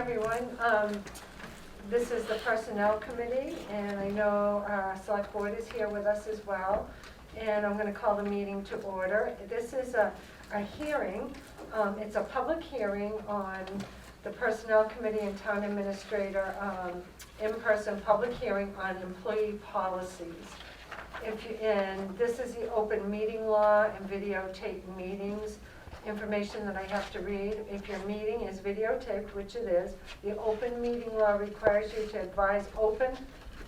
everyone. This is the Personnel Committee, and I know our Select Board is here with us as well. And I'm going to call the meeting to order. This is a hearing. It's a public hearing on the Personnel Committee and Town Administrator in-person public hearing on employee policies. And this is the open meeting law and videotape meetings information that I have to read. If your meeting is videotaped, which it is, the open meeting law requires you to advise open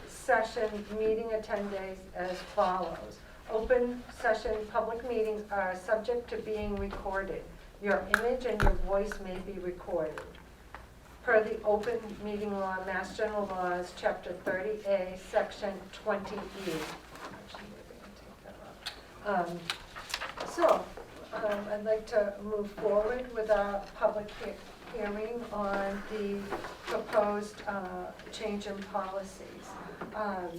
session meeting attendees as follows. Open session public meetings are subject to being recorded. Your image and your voice may be recorded. Per the open meeting law, Mass General Laws, Chapter 30A, Section 20E. Actually, we're going to take that off. I'd like to move forward with our public hearing on the proposed change in policies. I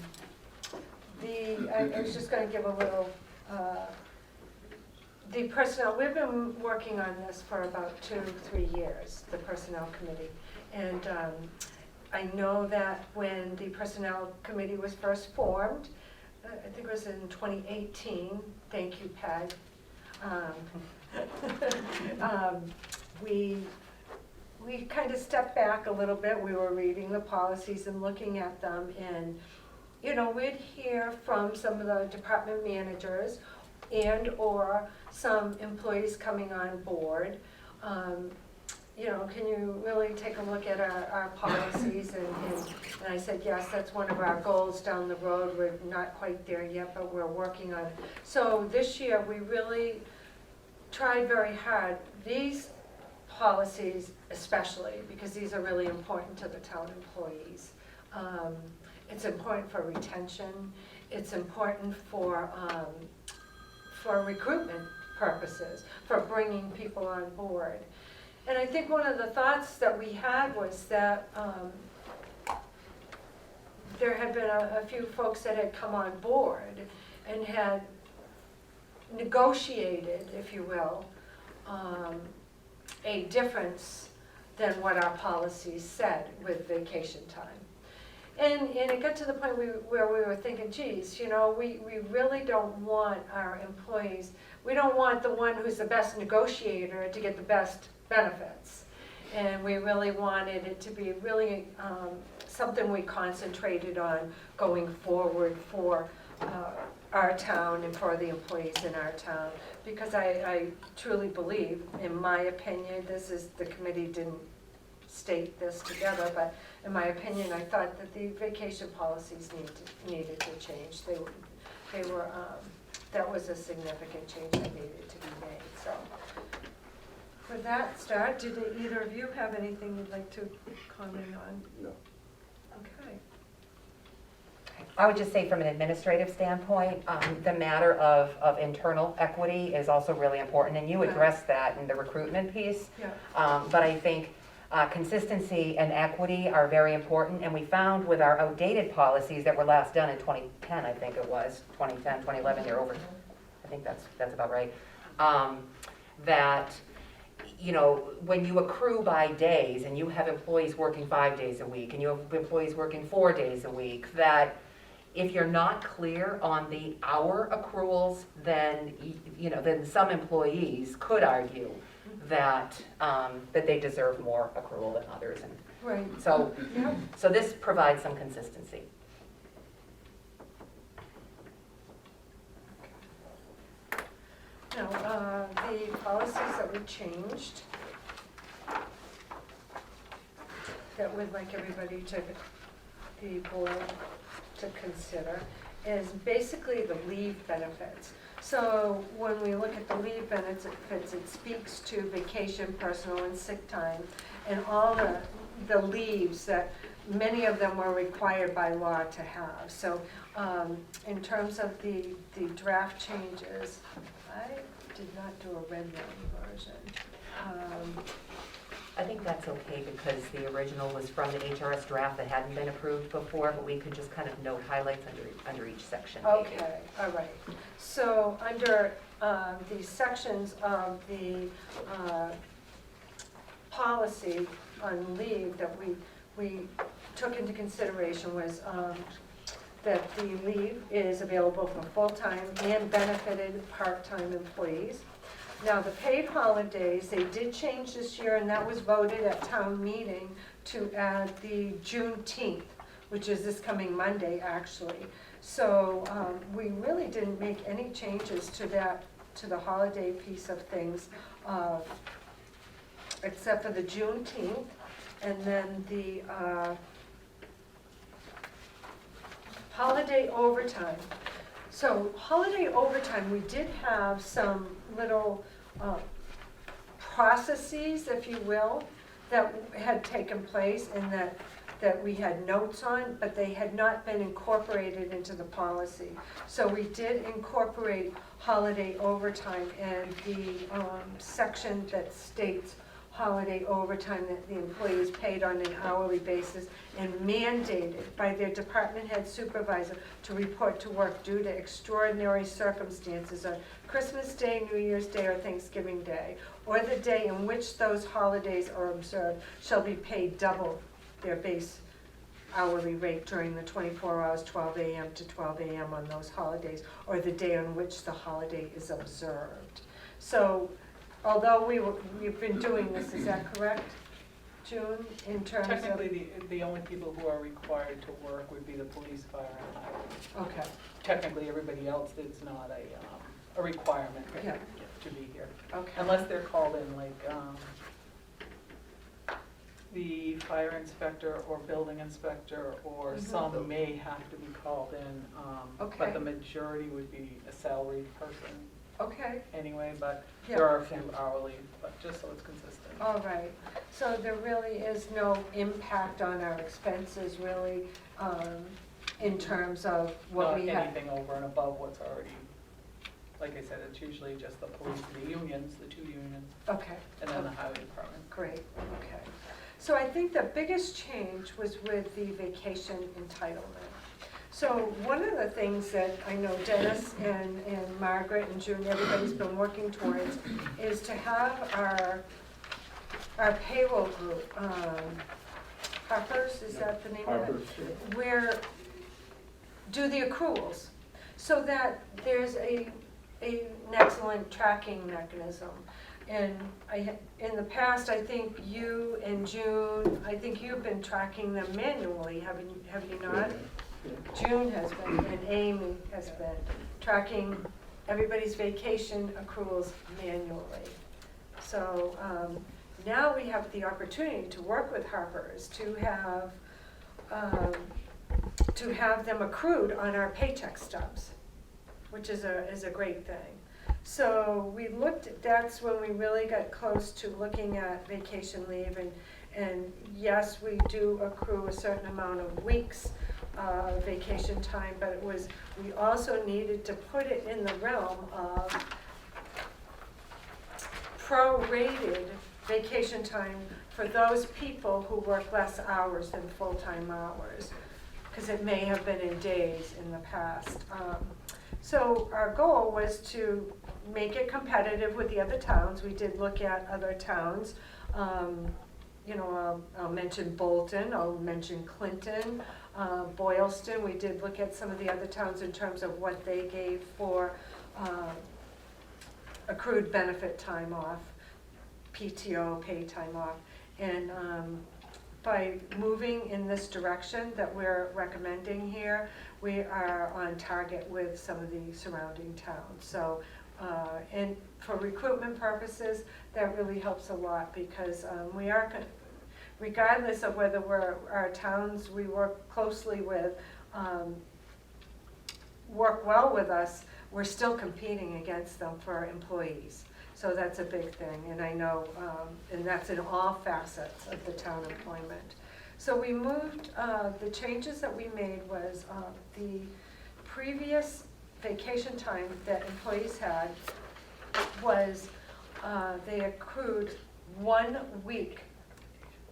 was just going to give a little, the personnel, we've been working on this for about 2-3 years, the Personnel Committee. And I know that when the Personnel Committee was first formed, I think it was in 2018, thank you, Peg. We kind of stepped back a little bit. We were reading the policies and looking at them, and you know, we'd hear from some of the department managers and or some employees coming on board. You know, can you really take a look at our policies? And I said, yes, that's one of our goals down the road. We're not quite there yet, but we're working on it. So this year, we really tried very hard. These policies especially, because these are really important to the town employees. It's important for retention. It's important for recruitment purposes, for bringing people on board. And I think one of the thoughts that we had was that there had been a few folks that had come on board and had negotiated, if you will, a difference than what our policies said with vacation time. And it got to the point where we were thinking, geez, you know, we really don't want our employees, we don't want the one who's the best negotiator to get the best benefits. And we really wanted it to be really something we concentrated on going forward for our town and for the employees in our town. Because I truly believe, in my opinion, the committee didn't state this together, but in my opinion, I thought that the vacation policies needed to change. They were that was a significant change that needed to be made. So, with that start, did either of you have anything you'd like to comment on? No. Okay. I would just say from an administrative standpoint, the matter of internal equity is also really important, and you addressed that in the recruitment piece. Yeah. But I think consistency and equity are very important, and we found with our outdated policies that were last done in 2010, I think it was, 2010, 2011, they're over, I think that's about right, that you know, when you accrue by days and you have employees working 5 days a week and you have employees working 4 days a week, that if you're not clear on the hour accruals, then you know, then some employees could argue that that they deserve more accrual than others, and Right. so Yeah. so this provides some consistency. Now, the policies that we changed, that we'd like everybody to, the board to consider, is basically the leave benefits. So when we look at the leave benefits, it speaks to vacation, personal, and sick time, and all the leaves that many of them were required by law to have. So in terms of the draft changes, I did not do a red line version. I think that's okay because the original was from the HRS draft that hadn't been approved before, but we could just kind of note highlights under each section. Maybe. Okay, all right. So under the sections of the policy, on leave that we took into consideration was that the leave is available for full-time and benefited part-time employees. Now, the paid holidays, they did change this year, and that was voted at town meeting to add the Juneteenth, which is this coming Monday, actually. So we really didn't make any changes to that, to the holiday piece of things, except for the Juneteenth, and then the holiday overtime. So holiday overtime, we did have some little processes, if you will, that had taken place and that we had notes on, but they had not been incorporated into the policy. So we did incorporate holiday overtime, and the section that states holiday overtime that the employees paid on an hourly basis and mandated by their department head supervisor to report to work due to extraordinary circumstances on Christmas Day, New Year's Day, or Thanksgiving Day, or the day in which those holidays are observed, shall be paid double their base hourly rate during the 24 hours, 12 a.m. to 12 a.m. on those holidays, or the day on which the holiday is observed. So, although we've been doing this, is that correct, June, in terms of? Technically, the only people who are required to work would be the police, fire, and highway. Okay, Technically, everybody else, it's not a requirement Yeah. to be here. okay. Unless they're called in, like, the fire inspector or building inspector, or Mhm. some may have to be called in. Okay. But the majority would be a salaried person Okay, anyway, but Yeah. there are a few hourly, but just so it's consistent. all right. So there really is no impact on our expenses, really, in terms of what we Not have? anything over and above what's already, like I said, it's usually just the police, the unions, the two unions, Okay. and then the Okay. highway department. Great, okay. So I think the biggest change was with the vacation entitlement. So one of the things that I know Dennis and Margaret and June, everybody's been working towards, is to have our payroll group, Harper's, is that the name of it? Where, do the accruals, so that there's an excellent tracking mechanism. And in the past, I think you and June, I think you've been tracking them manually, have you not? June has been, and Amy has been, tracking everybody's vacation accruals manually. So now we have the opportunity to work with Harper's to have them accrued on our paycheck stubs, which is a great thing. So we that's when we really got close to looking at vacation leave, and yes, we do accrue a certain amount of weeks vacation time, but we also needed to put it in the realm of prorated vacation time for those people who work less hours than full-time hours, because it may have been in days in the past. So our goal was to make it competitive with the other towns. We did look at other towns. I'll mention Bolton, I'll mention Clinton, Boylston. We did look at some of the other towns in terms of what they gave for accrued benefit time off, PTO, paid time off. And by moving in this direction that we're recommending here, we are on target with some of the surrounding towns. So, and for recruitment purposes, that really helps a lot, because we are, regardless of whether our towns we work closely with work well with us, we're still competing against them for employees. So that's a big thing, and I know, and that's in all facets of the town employment. So we moved, the changes that we made was the previous vacation time that employees had was they accrued 1 week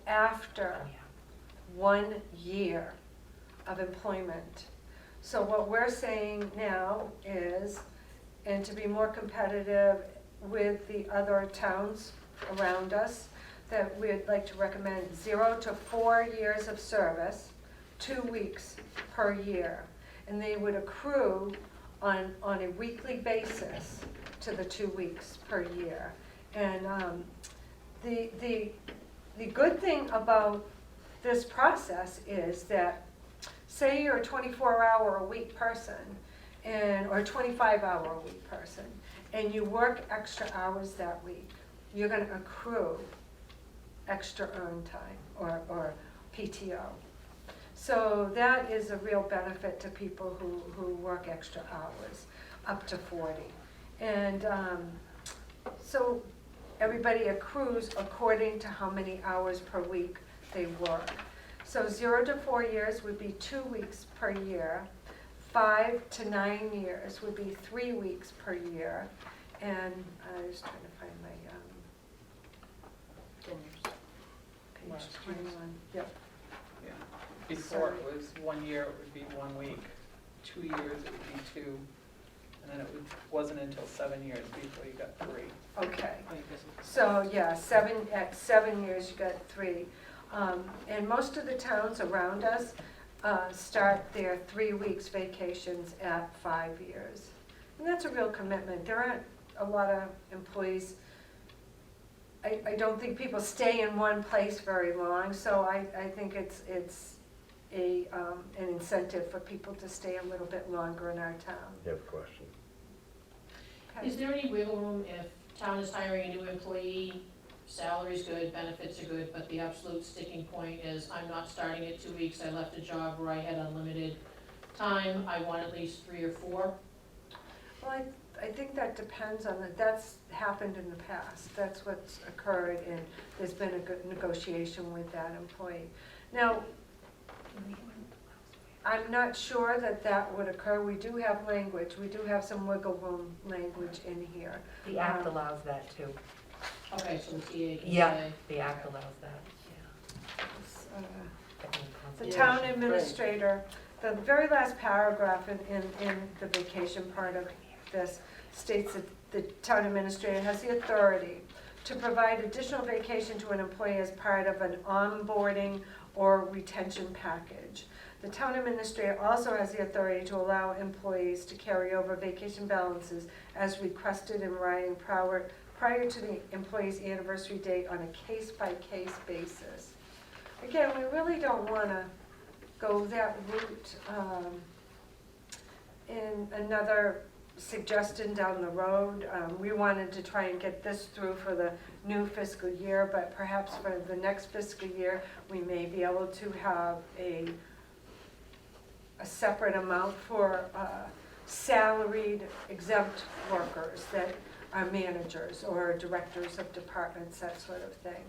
after 1 year of employment. So what we're saying now is, and to be more competitive with the other towns around us, that we'd like to recommend 0 to 4 years of service, 2 weeks per year. And they would accrue on a weekly basis to the 2 weeks per year. And the good thing about this process is that, say you're a 24-hour-a-week person, or a 25-hour-a-week person, and you work extra hours that week, you're gonna accrue extra earned time, or PTO. So that is a real benefit to people who work extra hours, up to 40. And so everybody accrues according to how many hours per week they work. So 0 to 4 years would be 2 weeks per year. 5 to 9 years would be 3 weeks per year. And I was trying to find my page Last 21. Yep. Yeah. Before it was 1 year, it would be 1 week, 2 years, it would be 2, and then wasn't until 7 years before you got 3. Okay. So, yeah, at 7 years, you got 3. And most of the towns around us start their 3 weeks vacations at 5 years. And that's a real commitment. There aren't a lot of employees, I don't think people stay in one place very long, so I think it's an incentive for people to stay a little bit longer in our town. You have a question? Okay. Is there any wiggle room if town is hiring a new employee, salary's good, benefits are good, but the absolute sticking point is I'm not starting at 2 weeks, I left a job where I had unlimited time, I want at least 3 or 4? Well, I think that depends on, that's happened in the past. That's what's occurred, and there's been a good negotiation with that employee. Now, I'm not sure that would occur. We do have language, we do have some wiggle room language in here. The act allows that too. Okay, so the TA can Yeah, say, the act allows that, It's, yeah. The town administrator, the very last paragraph in the vacation part of this states that the town administrator has the authority to provide additional vacation to an employee as part of an onboarding or retention package. The town administrator also has the authority to allow employees to carry over vacation balances as requested in writing prior to the employee's anniversary date on a case-by-case basis. Again, we really don't want to go that route. In another suggestion down the road, we wanted to try and get this through for the new fiscal year, but perhaps for the next fiscal year, we may be able to have a separate amount for salaried exempt workers that are managers or directors of departments, that sort of thing.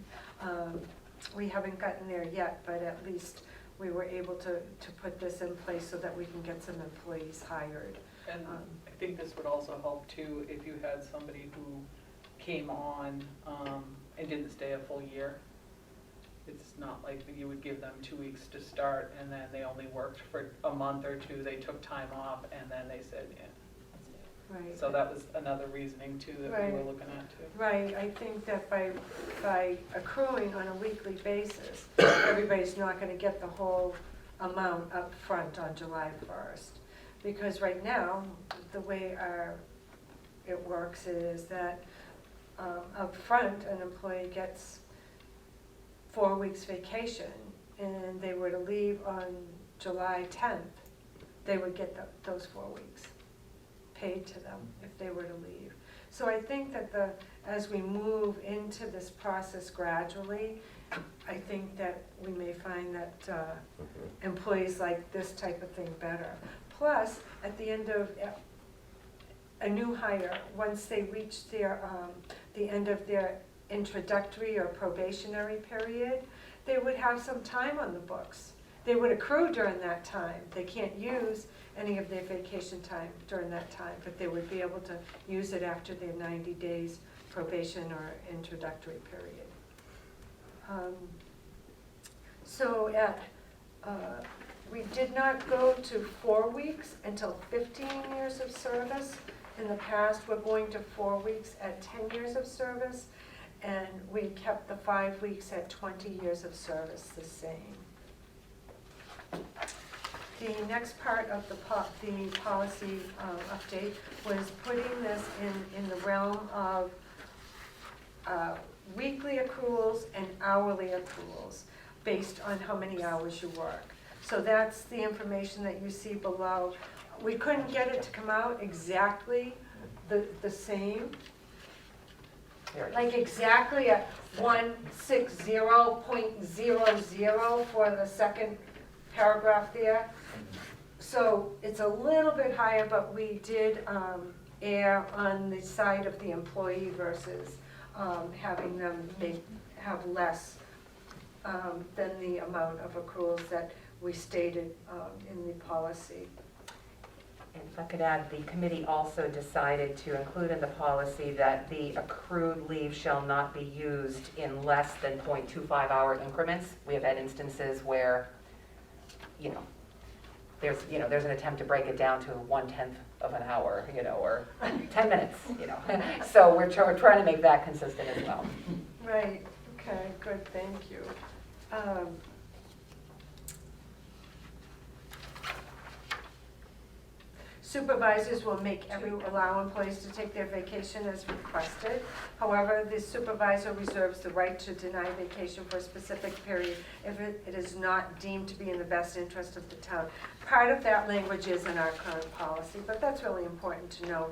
We haven't gotten there yet, but at least we were able to put this in place so that we can get some employees hired. And I think this would also help too if you had somebody who came on and didn't stay a full year. It's not like you would give them 2 weeks to start and then they only worked for a month or 2, they took time off and then they said, yeah, that's it. Right. So that was another reasoning too that we were looking at too. Right, I think that by accruing on a weekly basis, everybody's not gonna get the whole amount up front on July 1st. Because right now, the way it works is that up front, an employee gets 4 weeks vacation, and they were to leave on July 10th, they would get those 4 weeks paid to them if they were to leave. So I think that as we move into this process gradually, I think that we may find that employees like this type of thing better. Plus, at the end of a new hire, once they reach the end of their introductory or probationary period, they would have some time on the books. They would accrue during that time. They can't use any of their vacation time during that time, but they would be able to use it after their 90 days probation or introductory period. We did not go to 4 weeks until 15 years of service. In the past, we're going to 4 weeks at 10 years of service. And we kept the 5 weeks at 20 years of service the same. The next part of the policy update was putting this in the realm of weekly accruals and hourly accruals based on how many hours you work. So that's the information that you see below. We couldn't get it to come out exactly the same, There it is. like exactly at 160.00 for the second paragraph there. So it's a little bit higher, but we did err on the side of the employee versus having them have less than the amount of accruals that we stated in the policy. And if I could add, the committee also decided to include in the policy that the accrued leave shall not be used in less than 0.25-hour increments. We have had instances where, there's an attempt to break it down to 1/10 of an hour, or 10 minutes, So we're trying to make that consistent as well. Right, okay, good, thank you. Supervisors will allow employees to take their vacation as requested. However, the supervisor reserves the right to deny vacation for a specific period if it is not deemed to be in the best interest of the town. Part of that language is in our current policy, but that's really important to know.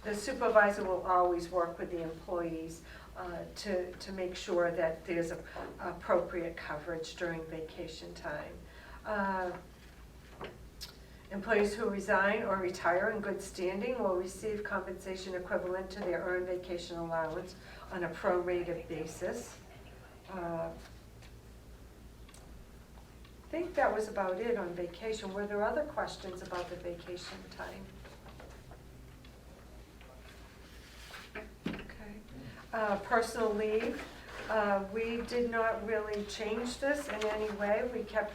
The supervisor will always work with the employees to make sure that there's appropriate coverage during vacation time. Employees who resign or retire in good standing will receive compensation equivalent to their earned vacation allowance on a prorated basis. I think that was about it on vacation. Were there other questions about the vacation time? Okay. Personal leave. We did not really change this in any way. We kept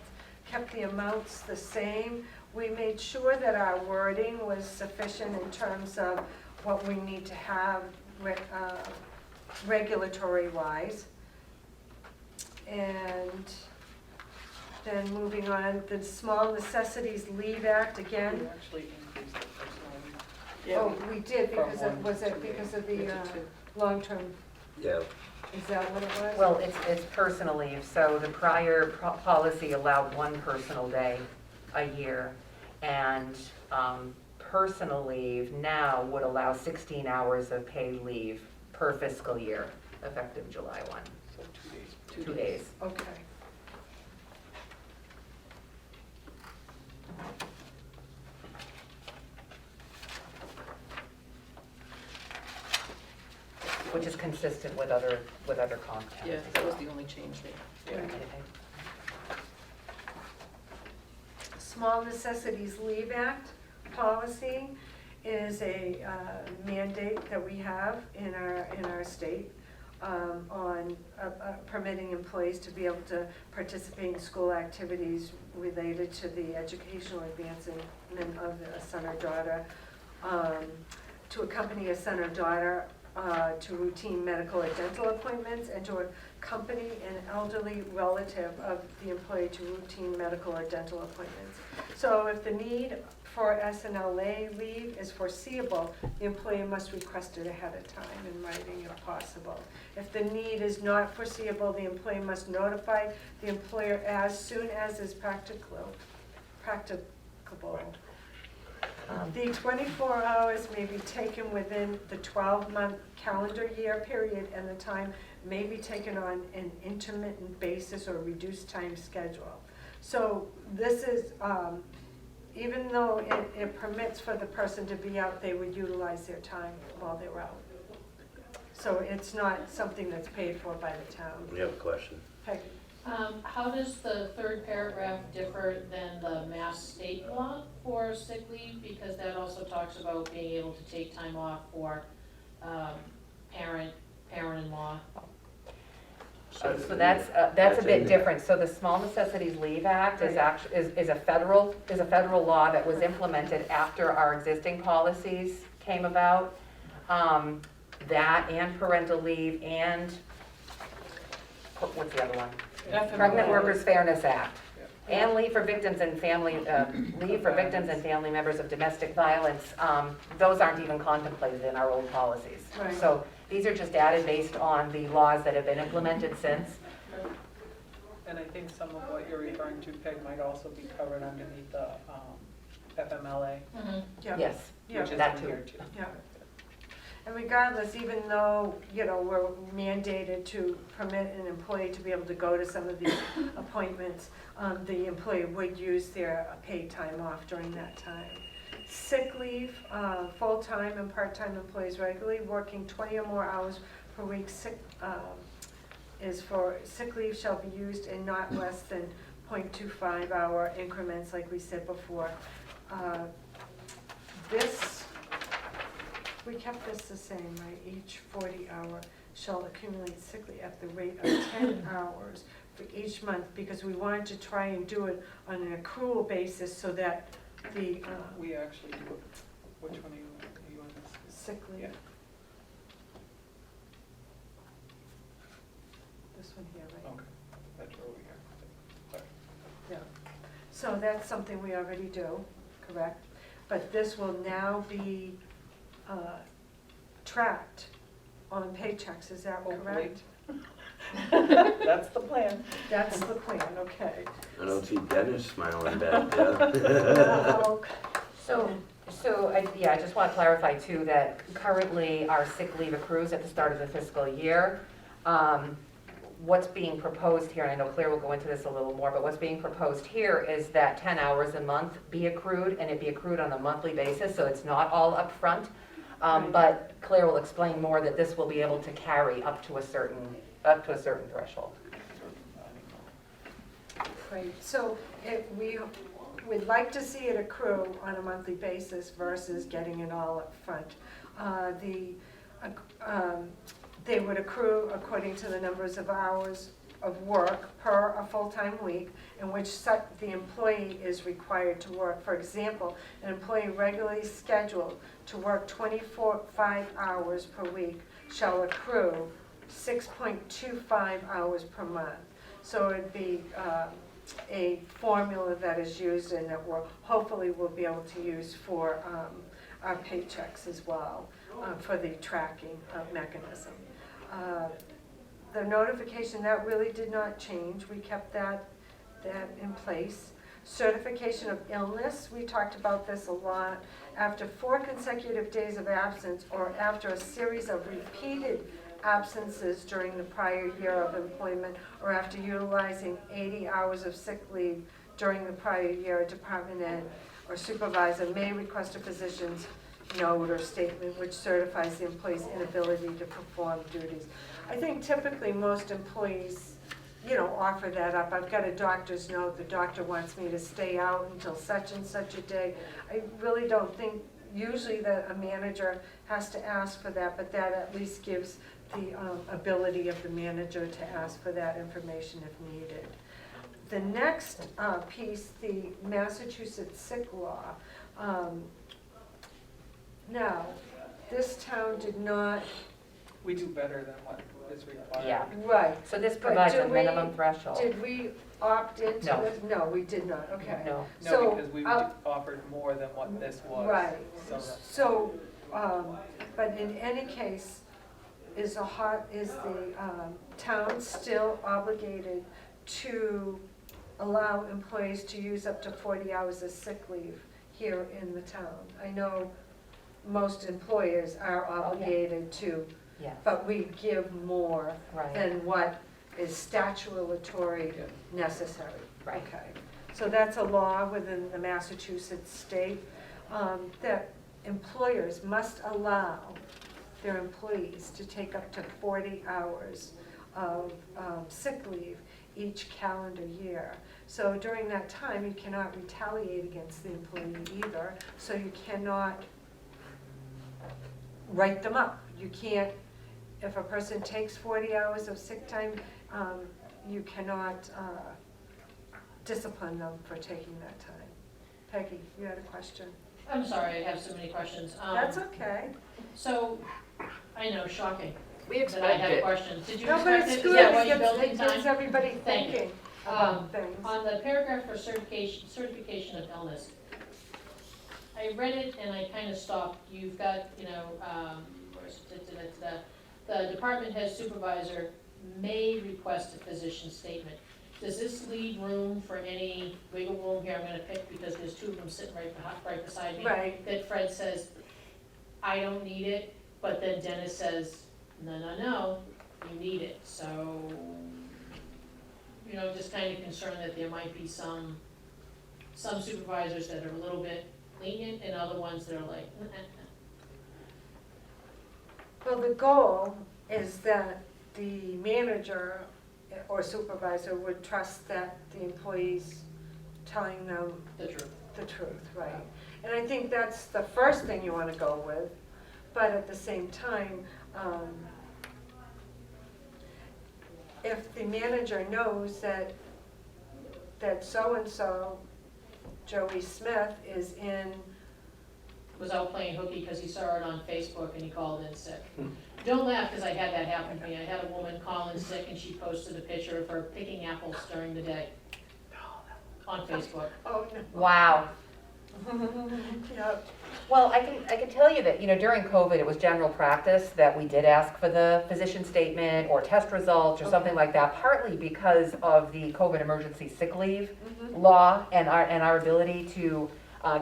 the amounts the same. We made sure that our wording was sufficient in terms of what we need to have regulatory-wise. And then moving on, the Small Necessities Leave Act, We again. actually increased the personal leave. Oh, we did, because From was one it to because two. of the To two. long-term, Yeah, is that what it was? Well, it's personal leave, so the prior policy allowed one personal day a year, and personal leave now would allow 16 hours of paid leave per fiscal year, effective July 1. So 2 days. 2 days. Okay. Which is consistent with other comp towns. Yeah, as that was well. the only change there. Right. Okay. Small Necessities Leave Act policy is a mandate that we have in our state on permitting employees to be able to participate in school activities related to the educational advancement of a son or daughter, to accompany a son or daughter to routine medical or dental appointments, and to accompany an elderly relative of the employee to routine medical or dental appointments. So if the need for SNLA leave is foreseeable, the employee must request it ahead of time in writing if possible. If the need is not foreseeable, the employee must notify the employer as soon as is practicable. The 24 hours may be taken within the 12-month calendar year period, and the time may be taken on an intermittent basis or reduced time schedule. So this is, even though it permits for the person to be out, they would utilize their time while they're out. So it's not something that's paid for by the town. we have a question. Peggy? How does the third paragraph differ than the Mass state law for sick leave? Because that also talks about being able to take time off for parent-in-law. So that's a bit different. So the Small Necessities Leave Act is actually, is a federal law that was implemented after our existing policies came about. that and parental leave and, what's the other one? FMLA. Pregnant Workers Fairness Act. Yeah. And leave for victims and family, leave for victims and family members of domestic violence. Those aren't even contemplated in our old policies. Right. So these are just added based on the laws that have been implemented since. And I think some of what you're referring to, Peg, might also be covered underneath the FMLA, Yeah. Yes, Yeah. which is that in too. here too. Yeah. And regardless, even though, we're mandated to permit an employee to be able to go to some of these appointments, the employee would use their paid time off during that time. Sick leave, full-time and part-time employees regularly working 20 or more hours per week, sick leave shall be used in not less than 0.25 hour increments, like we said before. We kept this the same, right? Each 40 hour shall accumulate sick leave at the rate of 10 hours for each month, because we wanted to try and do it on an accrual basis so that the We actually do it. Which one are you on this? sick leave. Yeah. This one here, right? Okay, that's where we are. Yeah. So that's something we already do, correct? But this will now be tracked on paychecks, is that Hopefully. correct? That's the plan. That's the plan, okay. I don't see Dennis smiling back there. Well, I just want to clarify too that currently our sick leave accrues at the start of the fiscal year. What's being proposed here, and I know Claire will go into this a little more, but what's being proposed here is that 10 hours a month be accrued, and it be accrued on a monthly basis, so it's not all upfront. Right. But Claire will explain more that this will be able to carry up to a certain threshold. Right, so we'd like to see it accrue on a monthly basis versus getting it all up front. They would accrue according to the numbers of hours of work per a full-time week in which the employee is required to work. For example, an employee regularly scheduled to work 25 hours per week shall accrue 6.25 hours per month. So it'd be a formula that is used and that hopefully we'll be able to use for our paychecks as well, for the tracking mechanism. The notification, that really did not change. We kept that in place. Certification of illness, we talked about this a lot. After 4 consecutive days of absence or after a series of repeated absences during the prior year of employment or after utilizing 80 hours of sick leave during the prior year, a department head or supervisor may request a physician's note or statement which certifies the employee's inability to perform duties. I think typically most employees, offer that up. I've got a doctor's note, the doctor wants me to stay out until such and such a day. I really don't think usually that a manager has to ask for that, but that at least gives the ability of the manager to ask for that information if needed. The next piece, the Massachusetts sick law. Now, this town did not, We do better than what is required. Yeah. right, So this provides do a we- minimum threshold. did we opt into No. this? No, we did not, okay. No. No, So, because we offered more than what this was. Right, So that- so, but in any case, is the town still obligated to allow employees to use up to 40 hours of sick leave here in the town? I know most employers are obligated to, Yes, but we give more right. than what is statutory Yeah. necessary. Right. Okay, so that's a law within the Massachusetts state, that employers must allow their employees to take up to 40 hours of sick leave each calendar year. So during that time, you cannot retaliate against the employee either, so you cannot write them up. You can't, if a person takes 40 hours of sick time, you cannot discipline them for taking that time. Peggy, you had a question? I'm sorry, I have so many questions. That's okay. So, I know, shocking, We that I expect have it. questions. Did you No, but expect it's it? Is good, that why you it built it in gets, time? it gets everybody Thank you. thinking about things. On the paragraph for certification of illness, I read it and I kind of stopped. You've got, where's the department head supervisor may request a physician statement. Does this leave room for any wiggle room here? I'm gonna pick because there's two of them sitting right beside me. Right, That Fred says, I don't need it, but then Dennis says, no, you need it. So, just kind of concerned that there might be some supervisors that are a little bit lenient and other ones that are like, well, the goal is that the manager or supervisor would trust that the employee's telling them the truth. the truth, right? And I think that's the first thing you want to go with, but at the same time, if the manager knows that so-and-so, Joey Smith, is in, Was out playing hooky because he saw it on Facebook and he called in sick. Don't laugh, because I had that happen to me. I had a woman call in sick and she posted a picture of her picking apples during the day on Facebook. oh, Wow. no. Yep, Well, I can tell you that, during COVID, it was general practice that we did ask for the physician statement or test results or something like that, partly because of the COVID emergency sick leave law and our ability to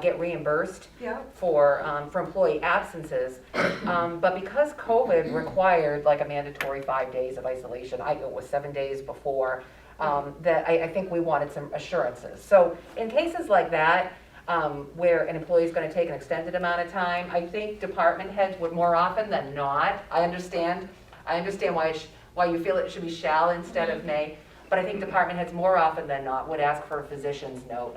get reimbursed yep, for employee absences. But because COVID required like a mandatory 5 days of isolation, it was 7 days before, that I think we wanted some assurances. So in cases like that, where an employee is going to take an extended amount of time, I think department heads would more often than not, I understand why you feel it should be shall instead of may, but I think department heads more often than not would ask for a physician's note,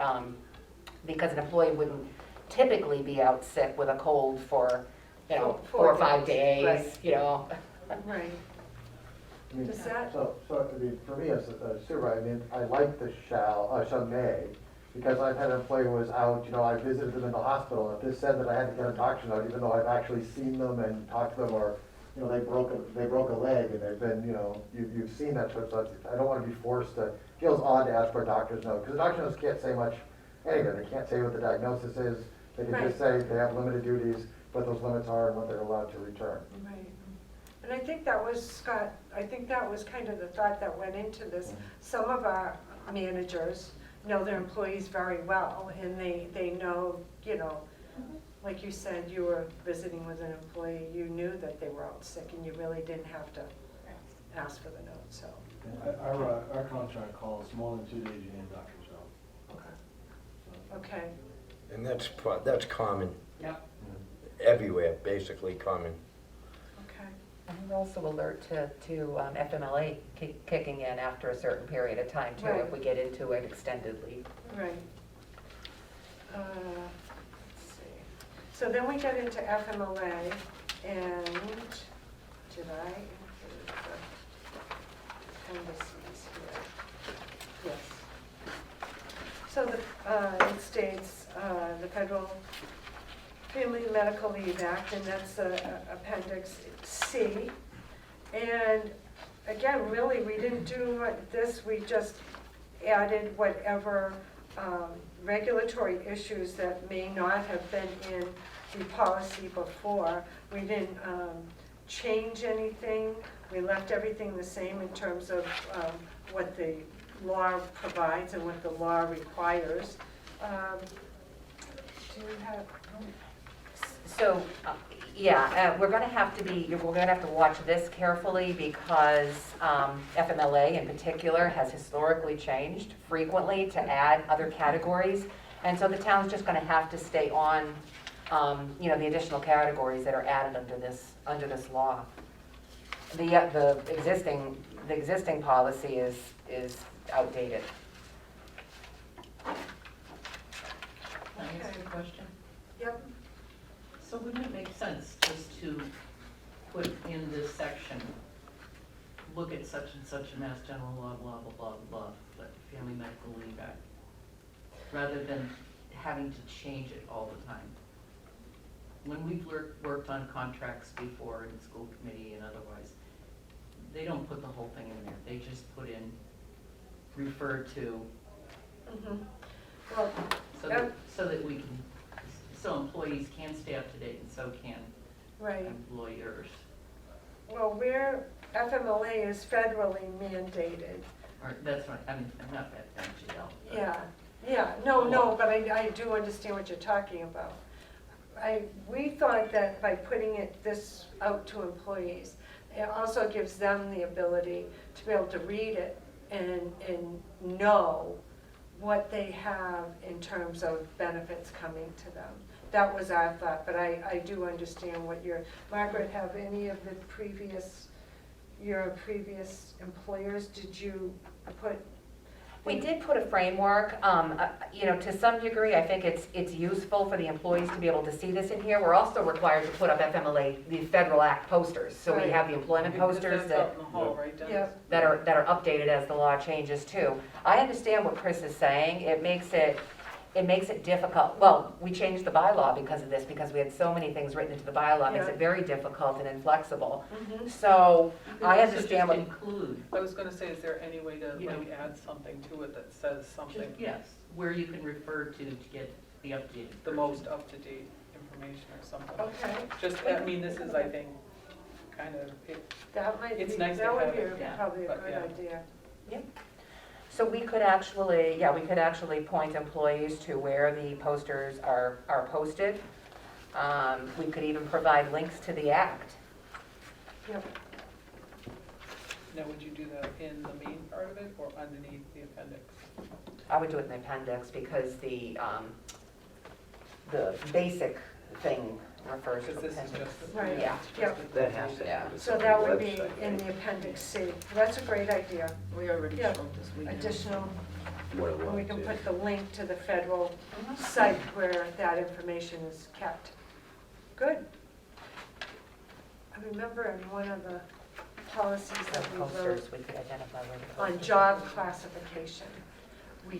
because an employee wouldn't typically be out sick with a cold for, 4 or 5 days, right. Right. I mean, Does that- So, I mean, for me as a supervisor, I mean, I like the shall may, because I've had an employee who was out, I visited them in the hospital, if this said that I had to get a doctor's note, even though I've actually seen them and talked to them, or, they broke a leg, and they've been, you've seen that sort of stuff, I don't wanna be forced to, it feels odd to ask for a doctor's note, because the doctor's notes can't say much anyway, they can't say what the diagnosis is, they can just say they have limited duties, what those limits are, and what they're allowed to return. Right. And I think that was, Scott, kind of the thought that went into this. Some of our managers know their employees very well, and they know, like you said, you were visiting with an employee, you knew that they were out sick, and you really didn't have to ask for the note, so. Our contract calls more than 2 days, you need a doctor's note. Okay, And that's common, Yep. everywhere, basically common. okay, And we're also alert to FMLA kicking in after a certain period of time too, if Right. we get into an extended leave. right. Let's see. So then we get into FMLA, and did I include the appendices here? Yes. So it states, the Federal Family Medical Leave Act, and that's Appendix C. And again, really, we didn't do this, we just added whatever regulatory issues that may not have been in the policy before. We didn't change anything, we left everything the same in terms of what the law provides and what the law requires. Do you have, So, we're gonna have to watch this carefully because FMLA in particular has historically changed frequently to add other categories. And so the town's just gonna have to stay on, the additional categories that are added under this law. The existing policy is outdated. Can I ask you a question? yep, So wouldn't it make sense just to put in this section, look at such and such a Mass General Law, blah, blah, blah, blah, but Family Medical Leave Act, rather than having to change it all the time? when we've worked on contracts before in school committee and otherwise, they don't put the whole thing in there. They just put in, refer to, Mhm. Well, so that we can, so employees can stay up to date and so can right. employers. Well, FMLA is federally mandated. Or, that's right, I mean, I'm not that jail. Yeah, no, but I do understand what you're talking about. We thought that by putting this out to employees, it also gives them the ability to be able to read it and know what they have in terms of benefits coming to them. That was our thought, but I do understand what Margaret, have any of your previous employers, did you put? We did put a framework, to some degree, I think it's useful for the employees to be able to see this in here. We're also required to put up FMLA, the Federal Act posters, so we Right. have the employment posters That's that out in the hall, right, Dennis? Yeah. that are updated as the law changes too. I understand what Chris is saying. It makes it difficult. Well, we changed the bylaw because of this, because we had so many things written into the bylaw. It makes Yeah. it very difficult and inflexible. Mhm. So You could I also understand just what, include, I was gonna say, is there any way to You know- like add something to it that says something, just, yes, where you can refer to get the updated. the most up-to-date information or something? Okay, Just, I mean, this is, I think, kind of, that might be, It's nice to that would have be it, yeah, probably a but good yeah. idea. so we could actually point employees to where the posters are posted. We could even provide links to the act. Yep. now would you do that in the main part of it or underneath the appendix? I would do it in the appendix because the basic thing refers to Because this is appendix. just. the- Right. Yeah. it's just Yep. a- That has to Yeah. have it So on that the would be website, in right? the appendix C. That's a great idea. We already Yeah. showed this week. Additional, What it and we was, can yeah. put the link to the federal site where that information is kept. Good. I remember in one of the policies that we wrote Posters, we could identify where the on posters job are. classification, we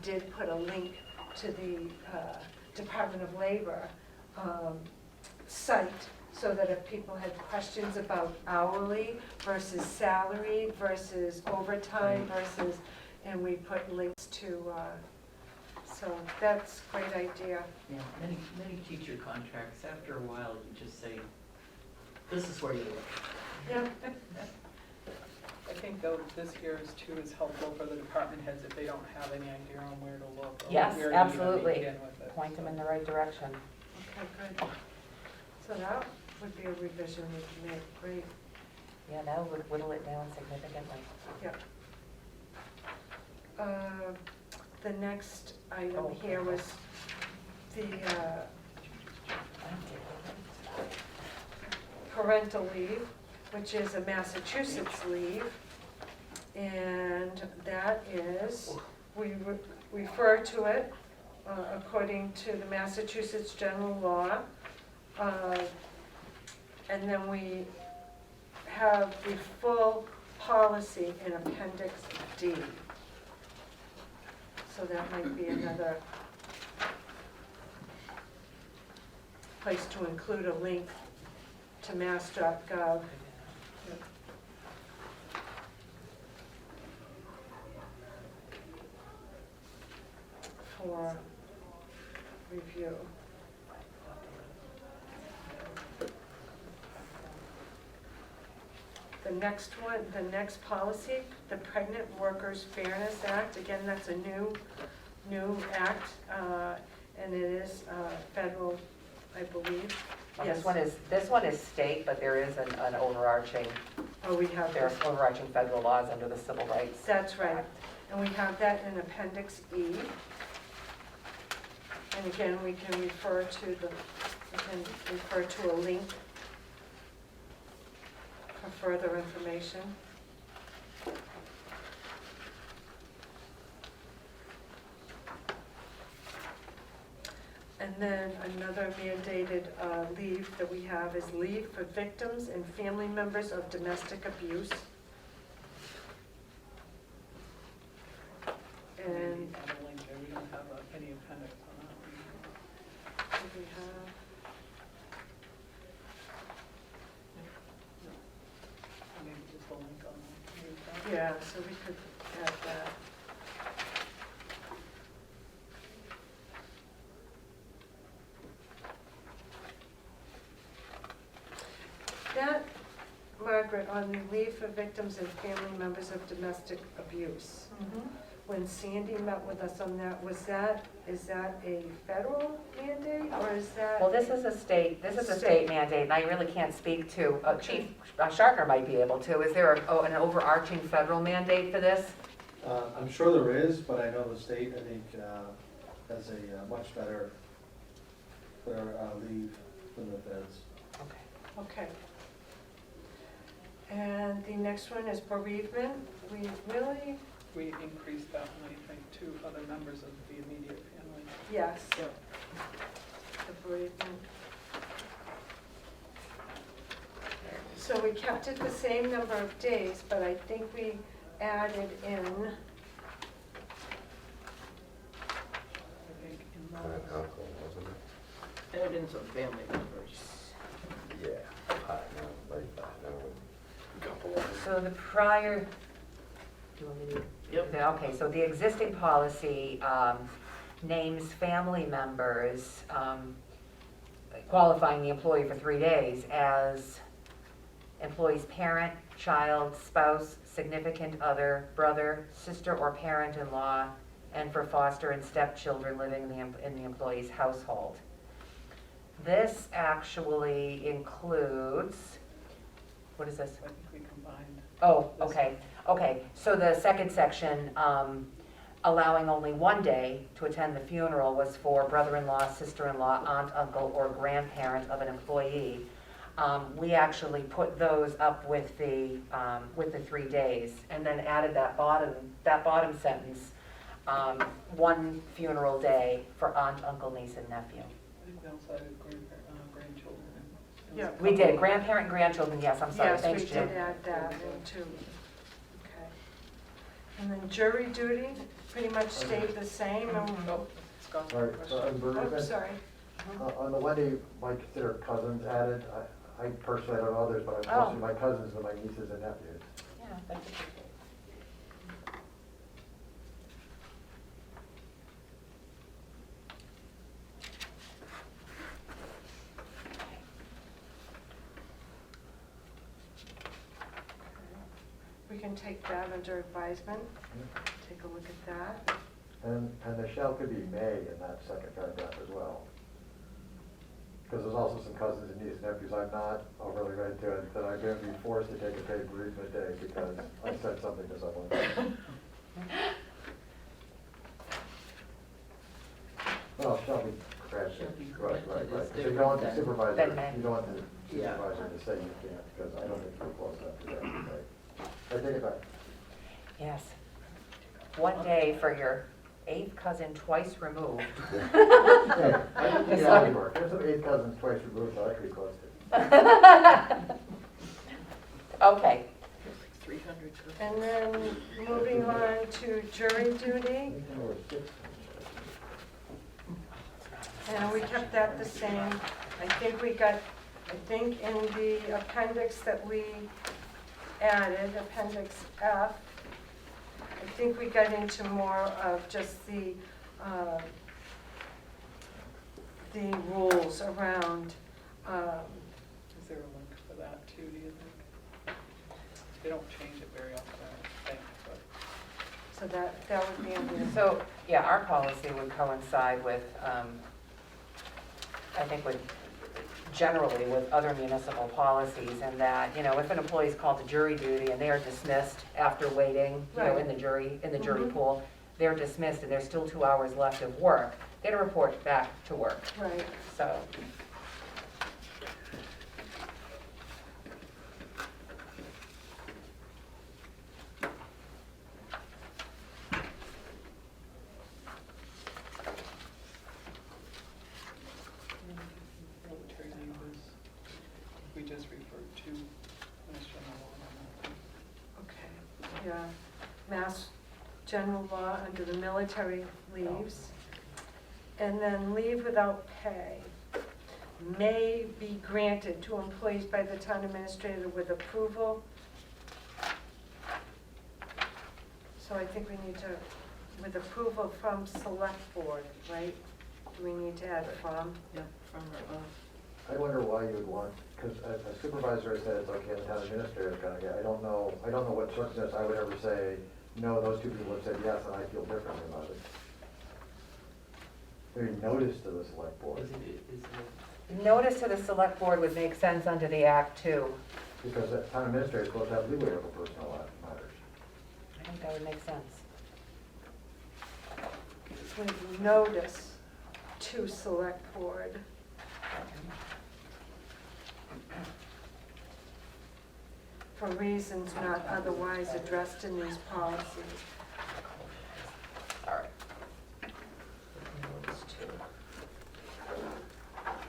did put a link to the Department of Labor site, so that if people had questions about hourly versus salary versus overtime versus, and we put links to, so that's a great idea. Yeah, many teacher contracts, after a while, you just say, this is where you look. Yeah, I think though, this here is too is helpful for the department heads if they don't have any idea on where to look. or Yes, where to even absolutely. begin with it. Point them in the right direction. okay, good. So that would be a revision we can make, great. Yeah, that would whittle it down significantly. The next item here was the parental leave, which is a Massachusetts leave. And that is, we refer to it according to the Massachusetts general law. And then we have the full policy in Appendix D. So that might be another place to include a link to mass.gov. For review. The next policy, the Pregnant Workers Fairness Act, again, that's a new act, and it is federal, I believe. Well, Yes. This one is state, but there is an overarching, Oh, we have there this. are overarching federal laws under the Civil Rights. That's right, and we have that in Appendix E. And again, we can refer to a link for further information. And then another mandated leave that we have is leave for victims and family members of domestic abuse. Maybe And add a link there. We don't have any appendix on that one. do we have? we could add that. That, Margaret, on the leave for victims and family members of domestic abuse. When Sandy met with us on that, is that a federal mandate, or is that? Well, this is a state mandate, and I really can't speak to, Chief Shartner might be able to. Is there an overarching federal mandate for this? I'm sure there is, but I know the state, I think, has a much better leave than the feds. Okay. Okay. And the next one is bereavement. We really, We increased that one, I think, to other members of the immediate family. yes, Yeah. the bereavement. So we kept it the same number of days, but I think we added in, I think in Aunt, those. uncle, wasn't it? Add in some family members. Yeah, partner, like partner, couple of them. So the prior, do you want me to? Yep. Yeah, okay, so the existing policy names family members qualifying the employee for 3 days as employee's parent, child, spouse, significant other, brother, sister, or parent-in-law, and for foster and stepchildren living in the employee's household. This actually includes, what is this? I think we combined. Oh, okay, so the second section, allowing only 1 day to attend the funeral was for brother-in-law, sister-in-law, aunt, uncle, or grandparent of an employee. We actually put those up with the 3 days, and then added that bottom sentence, 1 funeral day for aunt, uncle, niece, and nephew. I think we also added grandchildren. Yeah. We did, grandparent, grandchildren, yes, I'm sorry, yes, we thanks, Jim. did add that in too. Okay. And then jury duty pretty much stayed the same. Oh, Scott's All right, question. on Oh, bereavement, sorry. on the one day, might consider cousins added. I personally, I don't know others, but Oh. mostly my cousins and my nieces and nephews. Yeah, that's a good thing. We can take that under advisement. Take a look at that. And the shall could be may in that second paragraph as well. Because there's also some cousins and nieces and nephews I'm not overly ready to, and that I'm going to be forced to take a paid bereavement day because I said something to someone. Well, shall be granted. Shall be Right, granted right. is So you different don't want the than- supervisor, than may. you don't want the Yeah. supervisor to say you can't, because I don't think you're close enough to that. Right. I take it back. Yes. 1 day for your 8th cousin twice removed. Hey, I didn't get out of work. There's some 8 cousins twice removed, so I could be close to. Okay, 300. And then moving on to jury duty, and we kept that the same. I think in the appendix that we added, Appendix F, I think we got into more of just the rules around, Is there a link for that too, do you think? They don't change it very often, I think, but. so that would be in the, so, yeah, our policy would coincide with, I think generally with other municipal policies, and that, if an employee's called to jury duty and they are dismissed after waiting, Right. in the jury Mhm. pool, they're dismissed and there's still 2 hours left of work, they had to report back to work, right. so. Military leave is, we just referred to Mass General Law on Okay, yeah, Mass General Law under the military leaves. And then leave without pay may be granted to employees by the town administrator with approval So I think we need to, with approval from select board, right? Do we need to add from? Yep, from or of. I wonder why you would want, because a supervisor said it's okay, the town administrator is gonna get, I don't know what circumstance I would ever say, no, those two people have said yes, and I feel differently about it. Maybe notice to the select board, Is it, Notice to the select board would make sense under the act too. because the town administrator is supposed to have leeway over personnel matters. I think that would make sense. With notice to select board. For reasons not otherwise addressed in these policies. All right.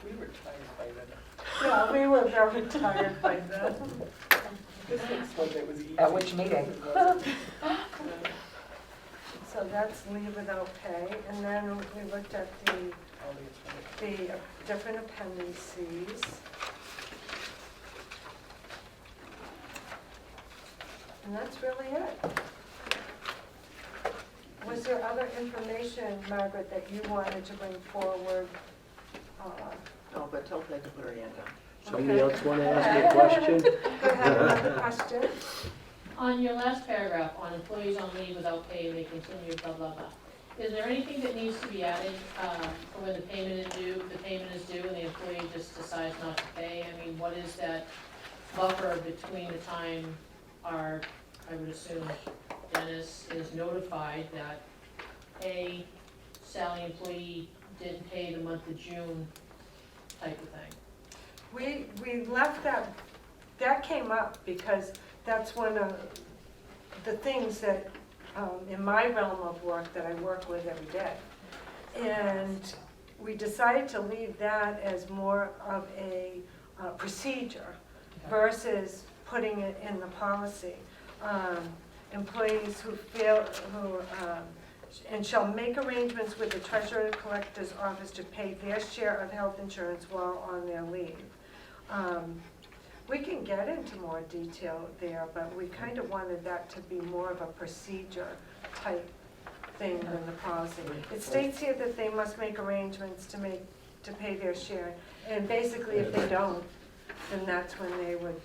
We were tired by then. Yeah, we were very tired by then. This looks like it was easy. At which meeting? It wasn't. So that's leave without pay, and then we looked at the All the attorneys. different appendices. And that's really it. Was there other information, Margaret, that you wanted to bring forward? no, but tell Peg to put her hand down. Somebody else want to ask me a question? Go ahead, another question. On your last paragraph, on employees on leave without pay, they continue, blah, blah, blah. Is there anything that needs to be added for when the payment is due, if the payment is due and the employee just decides not to pay? I mean, what is that buffer between the time our, I would assume, Dennis is notified that, A, Sally employee didn't pay the month of June type of thing? We left that came up because that's one of the things that, in my realm of work that I work with every day. And we decided to leave that as more of a procedure versus putting it in the policy. Employees who fail, and shall make arrangements with the treasurer collector's office to pay their share of health insurance while on their leave. We can get into more detail there, but we kind of wanted that to be more of a procedure type thing than the policy. It states here that they must make arrangements to pay their share, and basically if they don't, then that's when they would,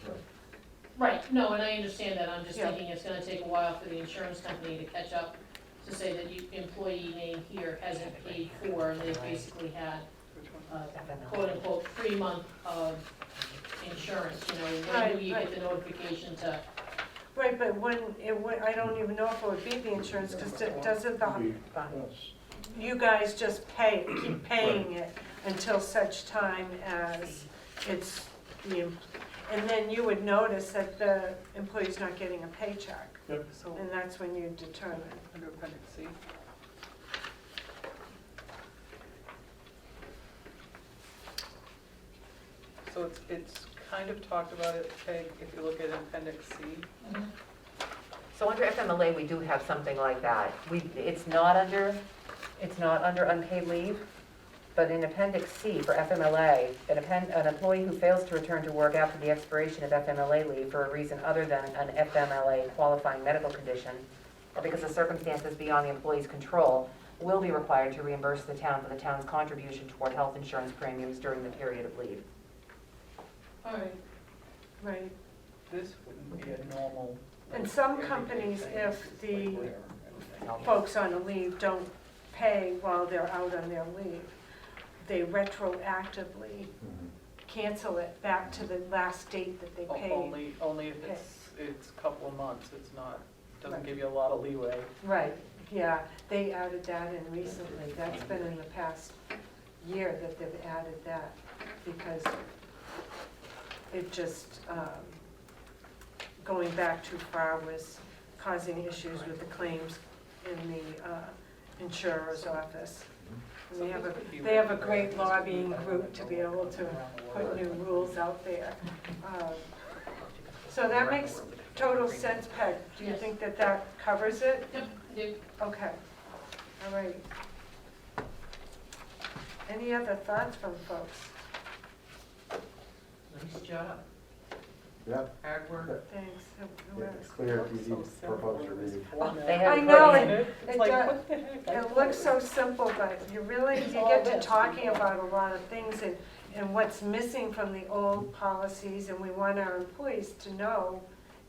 Right, no, and I understand that, I'm just Yeah. thinking it's gonna take a while for the insurance company to catch up to say that you, employee name here hasn't paid for, and they've basically had, Which one? quote unquote, 3 month of insurance, you know, when do Right, you right. get the notification to, right, but when, I don't even know if it would be the insurance, because doesn't the, you guys just keep paying it until such time as it's and then you would notice that the employee's not getting a paycheck, So, and that's when you determine. under appendix C. So it's kind of talked about it, Peg, if you look at appendix C. So under FMLA, we do have something like that. It's not under unpaid leave, but in Appendix C for FMLA, an employee who fails to return to work after the expiration of FMLA leave for a reason other than an FMLA qualifying medical condition, or because of circumstances beyond the employee's control, will be required to reimburse the town for the town's contribution toward health insurance premiums during the period of leave. alright, Right. This wouldn't be a normal. And some companies, if the folks on a leave don't pay while they're out on their leave, they retroactively cancel it back to the last date that they paid. Only if it's a couple of months, it's not, doesn't give you a lot of leeway. Right, yeah, they added that in recently, that's been in the past year that they've added that, because it just, going back too far was causing issues with the claims in the insurer's office. And they have a great lobbying group to be able to put new rules out there. So that makes total sense, Peg. Do you Yes. think that that covers it? yep, I do. Okay, all right. Any other thoughts from folks? Nice job. Yeah, Hardware. Thanks. it's clear, It's easy so for simple folks to in this read. format. They have I know, put in- it It's like, does. what the heck? I It looks so simple, but you get to this. talking about a lot of things and what's missing from the old policies, and we want our employees to know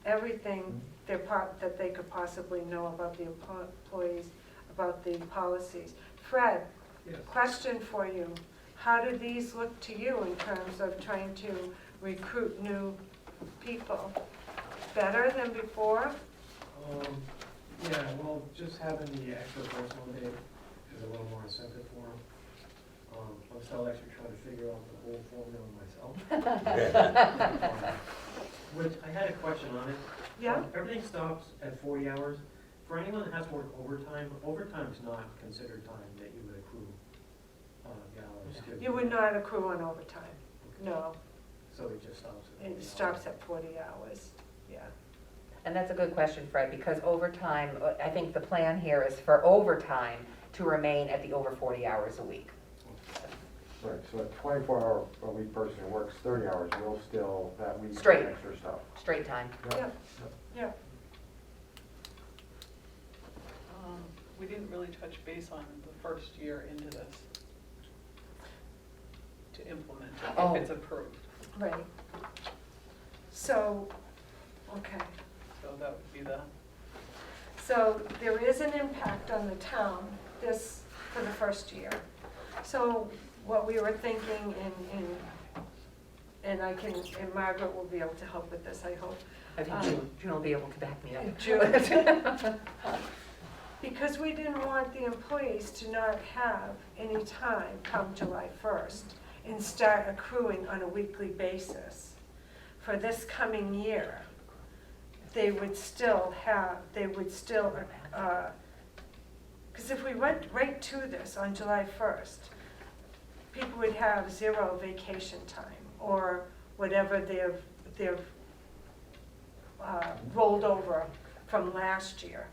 everything that they could possibly know about the employees, about the policies. Fred, Yes. question for you. How do these look to you in terms of trying to recruit new people? Better than before? Yeah, well, just having the extra personal day is a little more incentive for them. I'm still actually trying to figure out the whole formula myself. Which, I had a question on it. Yeah? Everything stops at 40 hours. For anyone that has to work overtime, overtime's not considered time that you would accrue the hours to. You would not accrue on overtime, no. So it just stops at 40 It hours. stops at 40 hours, yeah. And that's a good question, Fred, because overtime, I think the plan here is for overtime to remain at the over 40 hours a week. Right, so a 24-hour-a-week person who works 30 hours will still, that week, do Straight. extra stuff. Straight time. Yeah, yeah. We didn't really touch base on the first year into this to implement it, Oh. if it's approved. Right. So, okay, So that would be the, so there is an impact on the town this, for the first year. So what we were thinking, and I can, and Margaret will be able to help with this, I hope. I think June will be able to back me up. June. Because we didn't want the employees to not have any time come July 1st and start accruing on a weekly basis. For this coming year, they would still, because if we went right to this on July 1st, people would have 0 vacation time or whatever they've rolled over from last year.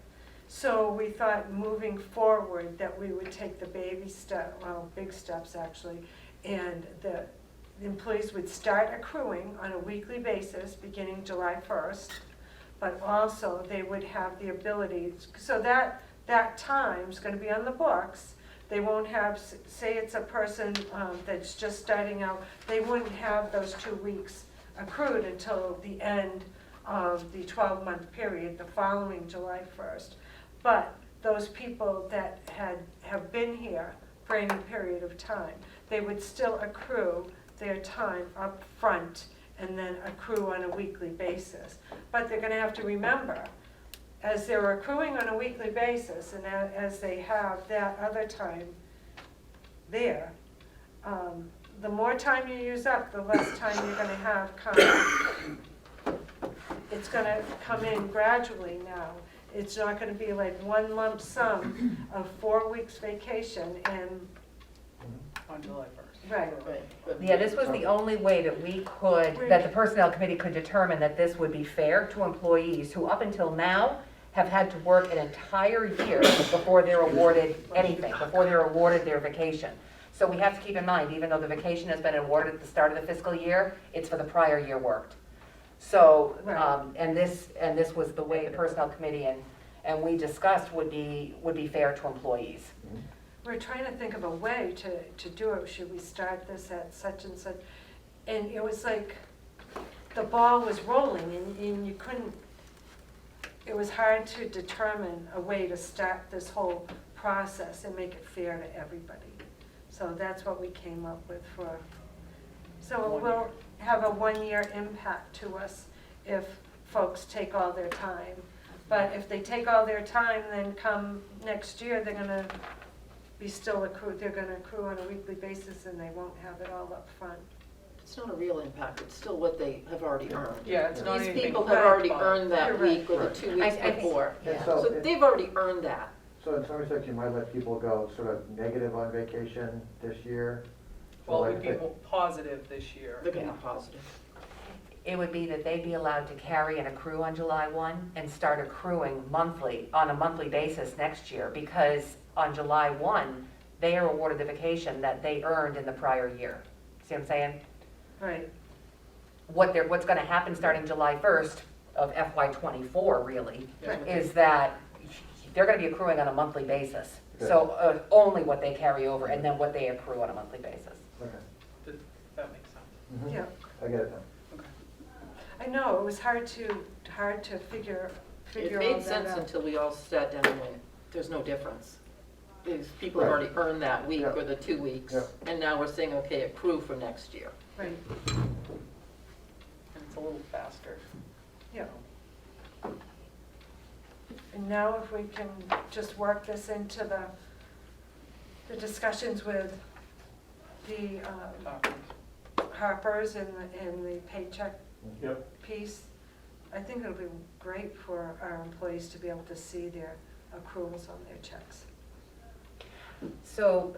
So we thought moving forward that we would take the baby step, well, big steps actually, and the employees would start accruing on a weekly basis beginning July 1st, but also they would have the ability, so that time's gonna be on the books. They won't have, say it's a person that's just starting out, they wouldn't have those 2 weeks accrued until the end of the 12-month period, the following July 1st. But those people that have been here for any period of time, they would still accrue their time up front and then accrue on a weekly basis. But they're gonna have to remember, as they're accruing on a weekly basis and as they have that other time there, the more time you use up, the less time you're gonna have come. It's gonna come in gradually now. It's not gonna be like one lump sum of 4 weeks vacation and, on July 1st. right. Yeah, this was the only way that we could, that the Personnel Committee could determine that this would be fair to employees who up until now have had to work an entire year before they're awarded anything, before they're awarded their vacation. So we have to keep in mind, even though the vacation has been awarded at the start of the fiscal year, it's for the prior year worked. So, Right. and this was the way the Personnel Committee and we discussed would be fair to employees. We're trying to think of a way to do it. Should we start this at such and such? And it was like, the ball was rolling and you couldn't, it was hard to determine a way to start this whole process and make it fair to everybody. So that's what we came up with for, so it 1 will year. have a 1-year impact to us if folks take all their time. But if they take all their time, then come next year, they're gonna be still accrued, they're gonna accrue on a weekly basis and they won't have it all up front. It's not a real impact, it's still what they have already earned. Yeah, it's not These anything. people have already but- earned that You're right. week or the Right. 2 weeks I think- before. And Yeah. so, So they've already earned that. so in some respects, you might let people go sort of negative on vacation this year. So Well, like we'd be if they- positive this year. They're gonna be positive. It would be that they'd be allowed to carry and accrue on July 1 and start accruing monthly, on a monthly basis next year, because on July 1, they are awarded the vacation that they earned in the prior year. See what I'm saying? Right. what's gonna happen starting July 1st of FY '24 really, Yeah. is that they're gonna be accruing on a monthly basis. So only what they carry over and then what they accrue on a monthly basis. Okay. That makes sense. Mhm. Yeah, I get it now. I know, it was hard to figure It all made that sense out. until we all sat down and went, there's no difference. Because people have Right. already earned that week Yeah. or the 2 weeks. Yeah. And now we're saying, okay, accrue for next year. Right, And it's a little faster. yeah. And now if we can just work this into the discussions with the Harpers and the paycheck Yep. piece, I think it'll be great for our employees to be able to see their accruals on their checks. So,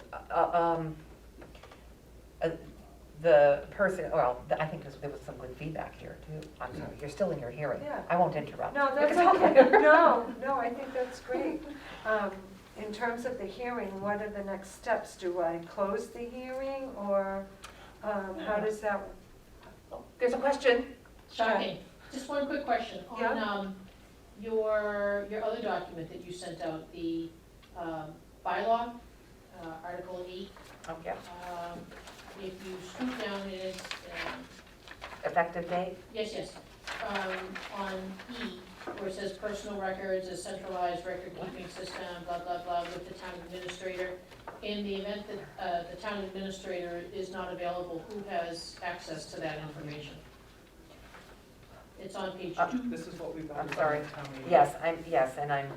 the person, well, I think there was some good feedback here too. I'm sorry, you're still in your hearing. Yeah. I won't interrupt. No, You that's can talk okay. later. No, I think that's great. In terms of the hearing, what are the next steps? Do I close the hearing, or how does that? There's a question. Shocking. Just one quick question. Yeah. On your other document that you sent out, the bylaw, Article 8, Oh, yeah. if you scoot down, it is, Effective date? yes, on E, where it says personal records, a centralized record-keeping system, blah, blah, blah, with the town administrator. In the event that the town administrator is not available, who has access to that information? It's on page 2. This is what we've got. I'm sorry. Yes, and I'm,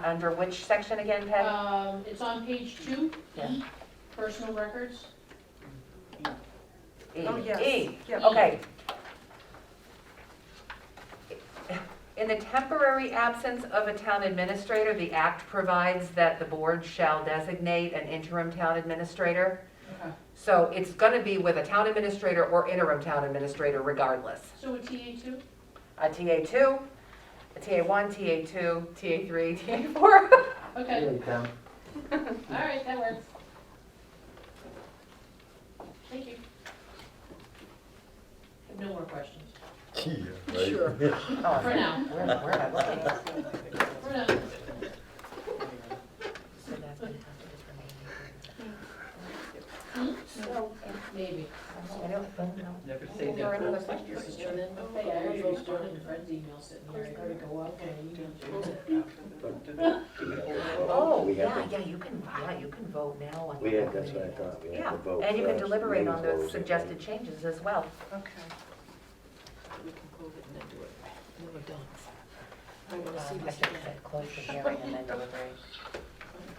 under which section again, Peg? It's on page 2, Yeah. E, personal records. E. Oh, yes. E, Yep. okay. In the temporary absence of a town administrator, the act provides that the board shall designate an interim town administrator. Okay. So it's gonna be with a town administrator or interim town administrator regardless. So a TA2? A TA2, a TA1, TA2, TA3, TA4. Okay, Hey, Tim. all right, that works. Thank you. I have no more questions. Yeah, Sure. Oh, For now. Where am I looking? For now. So that's gonna have to just remain. So, Maybe. I don't know. Never Is say there never. another question? And then Hey, I already responded to Fred's email sitting here. I gotta go up and email. Oh, We have yeah, you can vote now on. We the had, that's what I committee. thought, we had Yeah, to vote and you can first, deliberate then on close the it. suggested changes as well. Okay. we can close it and then do it. And then we're done. I I wanna see should this have again. said close the hearing and then deliberate.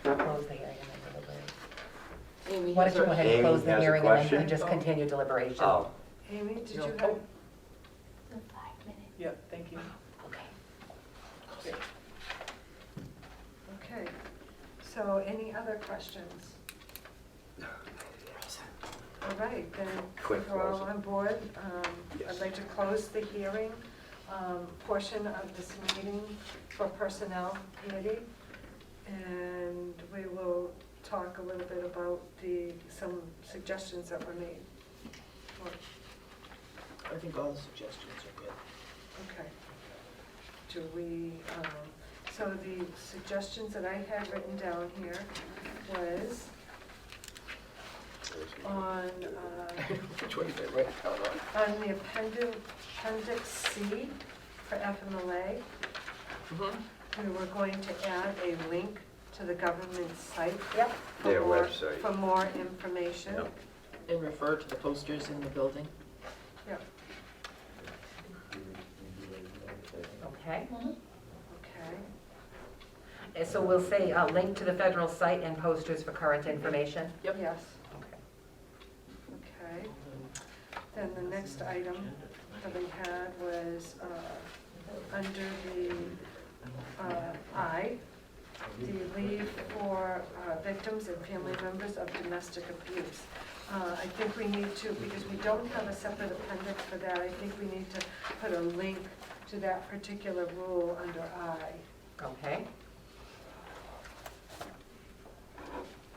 Close the hearing and then deliberate. Amy Why has don't you go her- ahead and Amy close the has a hearing and then question? we just continue deliberation? Oh, Amy, did you No. have? Yeah, thank you. Okay. Okay. So any other questions? All right, then Quick if we're all closing. on board, Yes. I'd like to close the hearing portion of this meeting for Personnel Committee. And we will talk a little bit about some suggestions that were made. I think all the suggestions are good. Okay. Do we, so the suggestions that I had written down here was on, Which one did I write down on? on the appendix C for FMLA, we were going to add a link to the government site. Yep. for Their more- website. For more information. Yep. And refer to the posters in the building. Yep. Okay. Okay. And so we'll say link to the federal site and posters for current information? Yep. Yes. Okay. Okay. Then the next item that we had was under the I, the leave for victims and family members of domestic abuse. I think we need to, because we don't have a separate appendix for that, I think we need to put a link to that particular rule under I. Okay.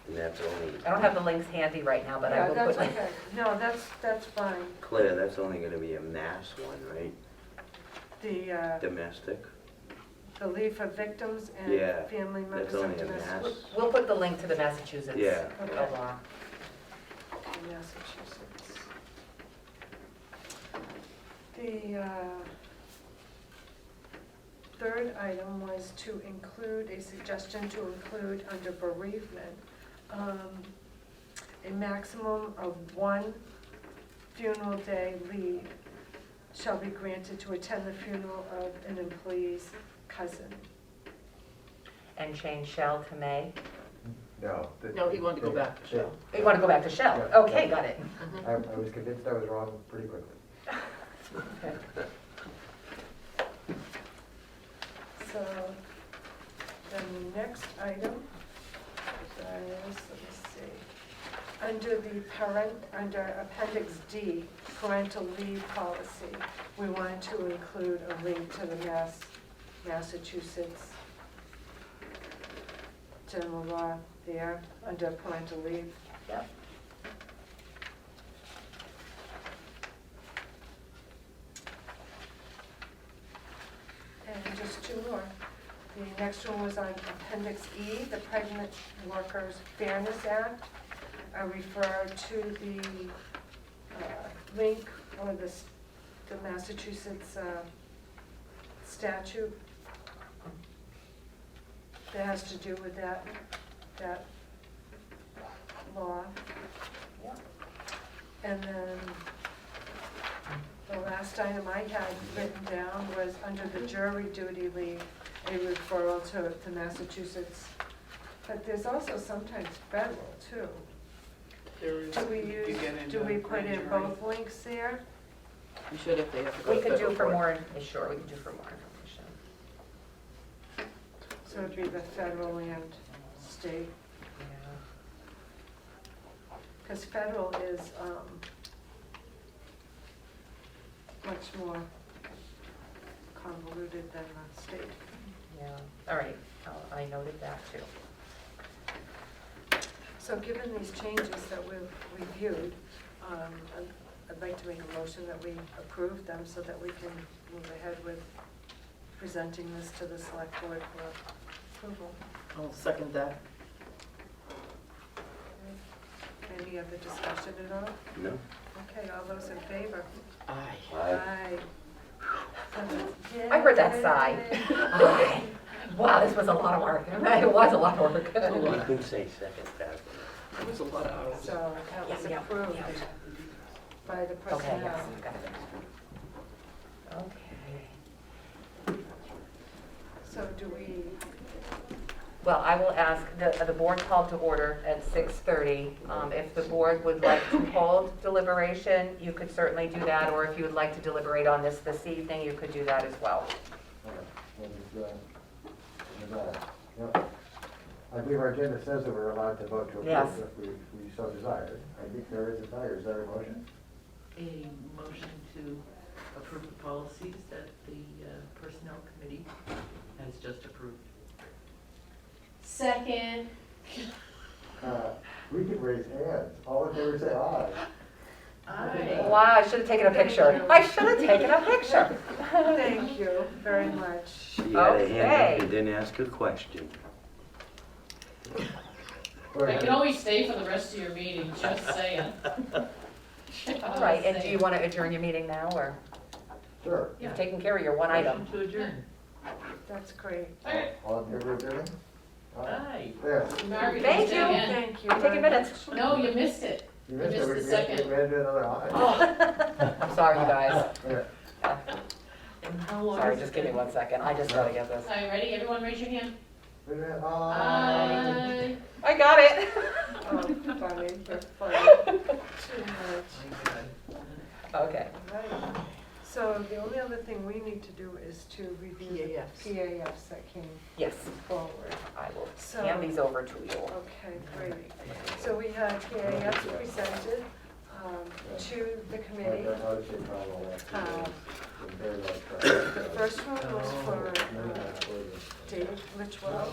and that that's only, I don't have the links handy right now, but I Yeah, will that's put. okay. No, that's fine. Claire, that's only gonna be a mass one, right? The Domestic? leave for victims and Yeah, family members That's of only a domestic. mass. We'll put the link to the Massachusetts Yeah. Okay. law. Massachusetts. The third item was to include, a suggestion to include under bereavement, a maximum of 1 funeral day leave shall be granted to attend the funeral of an employee's cousin. And change shall to may. No. No, he wanted to go back to shall. You want to go back to shall? Yeah. Okay, got it. I was convinced I was wrong pretty quickly. Okay. So, then the next item is, let me see, under Appendix D, parental leave policy, we wanted to include a link to the Massachusetts general law there, under parental leave. Yep. And just two more. The next one was on Appendix E, the Pregnant Workers Fairness Act. I refer to the link or the Massachusetts statute that has to do with that law. Yep. And then the last item I had written down was under the jury duty leave, a referral to Massachusetts. But there's also sometimes federal too. There is, Do we you get into do we put in grand both links there? You should if they have to go We to could do federal for court. more, sure, we could do for more information. So it'd be the federal and state, Yeah. because federal is much more convoluted than the state. Yeah, all right, I noted that too. So given these changes that we've reviewed, I'd like to make a motion that we approve them so that we can move ahead with presenting this to the select board for approval. I'll second that. Any other discussion at all? No? Okay, all those in favor? Aye. I, I heard that sigh. Yay. Wow, this was a lot of work. It was a lot of work. you can say second that. It was a lot of hours. So that was Yeah, yeah, approved yeah. by the Okay, personnel. yes, got it. Okay. So do we, Well, I will ask, the board called to order at 6:30. If the board would like to hold deliberation, you could certainly do that, or if you would like to deliberate on this evening, you could do that as well. Okay, we'll just, yep. I believe our agenda says that we're allowed to vote to Yes. approve if we so desired. I think there is a desire. Is there a motion? A motion to approve the policies that the Personnel Committee has just approved. Second. We can raise hands. All in favor, say aye. Aye. Wow, I should have taken a picture. I should have taken a picture. thank you very much. She had a hand Okay. up and didn't ask a question. I can always stay for the rest of your meeting, just saying. All right, and do you want to adjourn your meeting now, or Sure. you've taken care of your one item? Motion to adjourn. That's great. All in favor of adjourning? Aye. There. Margaret, Thank stay you. in. Thank you. I'm taking very minutes. much. No, you missed it. You missed it. missed We the we second. had to do another aye. Oh, I'm sorry, you guys. Yeah. And how long Sorry, is just it give me gonna- 1 second. I just gotta get this. All right, ready? Everyone raise your hand. Wait a minute. Aye. I got it. Oh, funny, they're funny. Too much. Okay. Right. So the only other thing we need to do is to review the PAFs. PAFs that came Yes, forward. I will So- hand these over to you. Okay, great. So we had PAFs presented to the committee. I would say probably all that. Very well The tracked. first one was for Maybe not for the- Dave Litchwell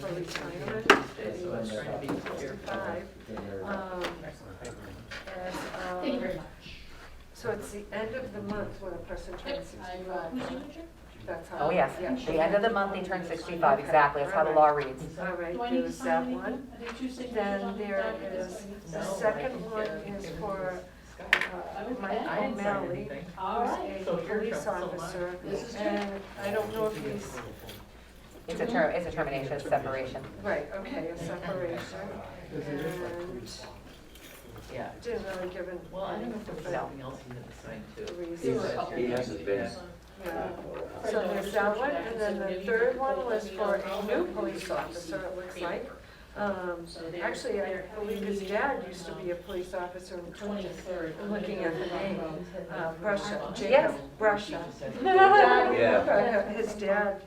for retirement. It's So I was trying to be careful. 65. um, as, Thank you very much. So it's the end of the month when a person turns Who's 65. signature? That's how. Oh, yes, yeah. the end of the month, they turn 65, exactly, that's how the law reads. All right, Do I need to there's sign that anything? one. Are there two signatures Then on the there documents? is, No, the I second think, one I is didn't for Mike I didn't sign O'Malley, anything. All right. So who's a you're police so much. officer. This is And I don't know if he's, It's a termination, it's separation. right, okay, a separation. And Yeah. didn't really give an. Well, I don't know if there was No. something else he had to sign too. reason. He hasn't been. Yeah. So there's that one, and then the third one was for a new police officer, it looks like. Actually, I believe his dad used to be a police officer in Clinton. 23rd. I'm looking at the name, Brusha, Yes. Jacob Brusha. Yeah. His dad,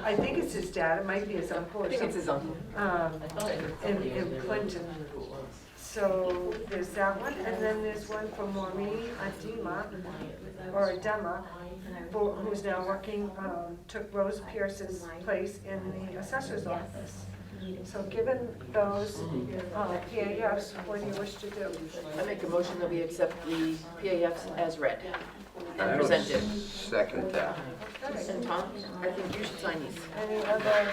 I think it's his dad, it might be his uncle I or think it's something. his uncle. I thought I heard In somebody else there. Clinton. Who it was. So there's that one, and then there's one for Maureen Adema, or Adema, who's now working, took Rose Pierce's place in the assessor's office. So given those PAFs, what do you wish to do? I make a motion that we accept the PAFs as read I and would presented. second that. Okay. And Tom, I think you should sign these. Any other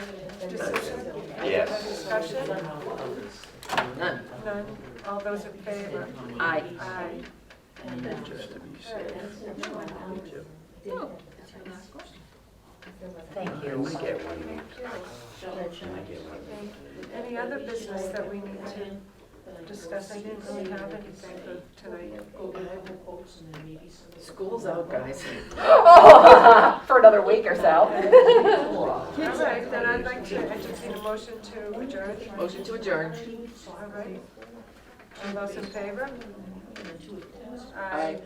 decision? Yes. Other discussion? None. None? All those in favor? Aye. Aye. Just to be safe. Thank I you. might get one of these. Any other business that we need to discuss? I didn't really have anything for tonight. School's out, guys. For another week or so. All right, then I'd like to entertain a motion to adjourn. Motion to adjourn. All right. All those in favor? Aye.